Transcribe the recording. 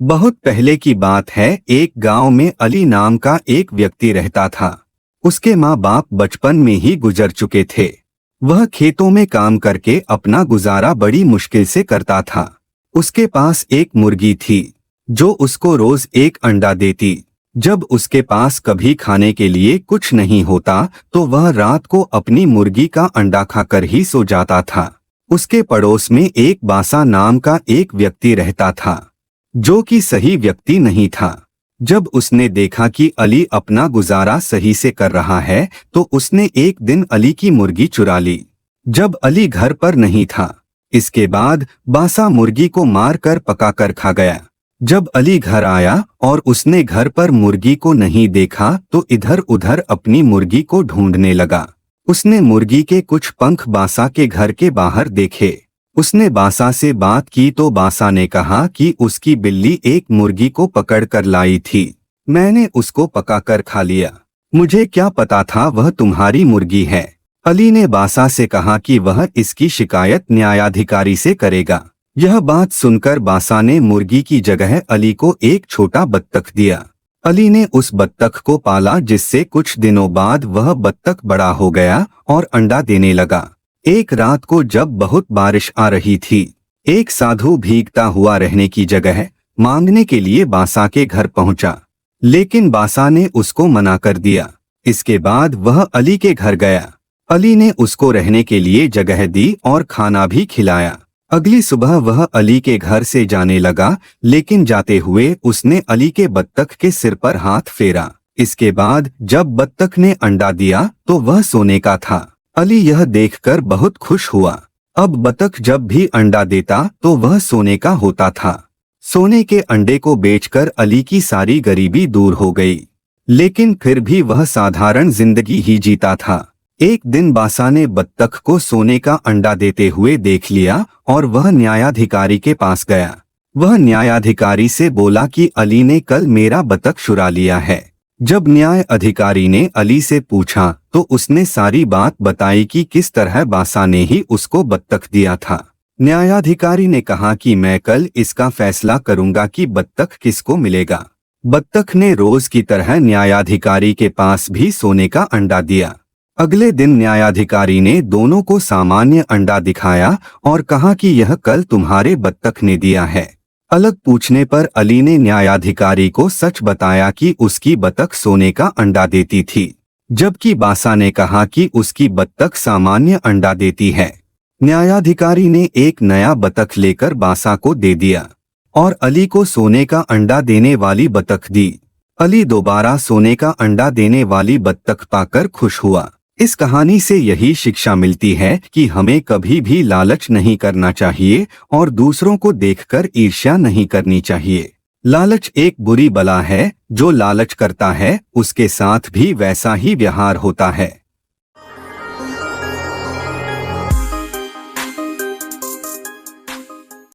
बहुत पहले की बात है। एक गांव में अली नाम का एक व्यक्ति रहता था। उसके माँ बाप बचपन में ही गुजर चुके थे। वह खेतों में काम करके अपना गुजारा बड़ी मुश्किल से करता था। उसके पास एक मुर्गी थी जो उसको रोज एक अंडा देती। जब उसके पास कभी खाने के लिए कुछ नहीं होता तो वह रात को अपनी मुर्गी का अंडा खाकर ही सो जाता था। उसके पड़ोस में एक बासा नाम का एक व्यक्ति रहता था जो कि सही व्यक्ति नहीं था। जब उसने देखा कि अली अपना गुजारा सही से कर रहा है तो उसने एक दिन अली की मुर्गी चुरा ली जब अली घर पर नहीं था। इसके बाद बासा मुर्गी को मारकर पकाकर खा गया। जब अली घर आया और उसने घर पर मुर्गी को नहीं देखा तो इधर उधर अपनी मुर्गी को ढूंढने लगा। उसने मुर्गी के कुछ पंख बासा के घर के बाहर देखे। उसने बासा से बात की तो बासा ने कहा कि उसकी बिल्ली एक मुर्गी को पकड़ कर लाई थी। मैंने उसको पकाकर खा लिया। मुझे क्या पता था वह तुम्हारी मुर्गी है। अली ने बासा से कहा कि वह इसकी शिकायत न्यायाधिकारी से करेगा। यह बात सुनकर बासा ने मुर्गी की जगह अली को एक छोटा बत्तख दिया। अली ने उस बत्तख को पाला जिससे कुछ दिनों बाद वह बत्तख बड़ा हो गया और अंडा देने लगा। एक रात को जब बहुत बारिश आ रही थी, एक साधु भीगता हुआ रहने की जगह मांगने के लिए बासा के घर पहुंचा, लेकिन बासा ने उसको मना कर दिया। इसके बाद वह अली के घर गया। अली ने उसको रहने के लिए जगह दी और खाना भी खिलाया। अगली सुबह वह अली के घर से जाने लगा, लेकिन जाते हुए उसने अली के बत्तख के सिर पर हाथ फेरा। इसके बाद जब बत्तख ने अंडा दिया तो वह सोने का था। अली यह देखकर बहुत खुश हुआ। अब बत्तख जब भी अंडा देता तो वह सोने का होता था। सोने के अंडे को बेचकर अली की सारी गरीबी दूर हो गई, लेकिन फिर भी वह साधारण जिंदगी ही जीता था। एक दिन बासा ने बत्तख को सोने का अंडा देते हुए देख लिया और वह न्यायाधिकारी के पास गया। वह न्यायाधिकारी से बोला कि अली ने कल मेरा बत्तख चुरा लिया है। जब न्याय अधिकारी ने अली से पूछा तो उसने सारी बात बताई कि किस तरह बासा ने ही उसको बत्तख दिया था। न्यायाधिकारी ने कहा कि मैं कल इसका फैसला करूंगा कि बत्तख किसको मिलेगा। बत्तख ने रोज की तरह न्यायाधिकारी के पास भी सोने का अंडा दिया। अगले दिन न्यायाधिकारी ने दोनों को सामान्य अंडा दिखाया और कहा कि यह कल तुम्हारे बत्तख ने दिया है। अलग पूछने पर अली ने न्यायाधिकारी को सच बताया कि उसकी बत्तख सोने का अंडा देती थी, जबकि बासा ने कहा कि उसकी बत्तख सामान्य अंडा देती है। न्यायाधिकारी ने एक नया बत्तख लेकर बासा को दे दिया और अली को सोने का अंडा देने वाली बत्तख दी। अली दोबारा सोने का अंडा देने वाली बत्तख पाकर खुश हुआ। इस कहानी से यही शिक्षा मिलती है कि हमें कभी भी लालच नहीं करना चाहिए और दूसरों को देखकर ईर्ष्या नहीं करनी चाहिए। लालच एक बुरी बला है। जो लालच करता है उसके साथ भी वैसा ही व्यवहार होता है।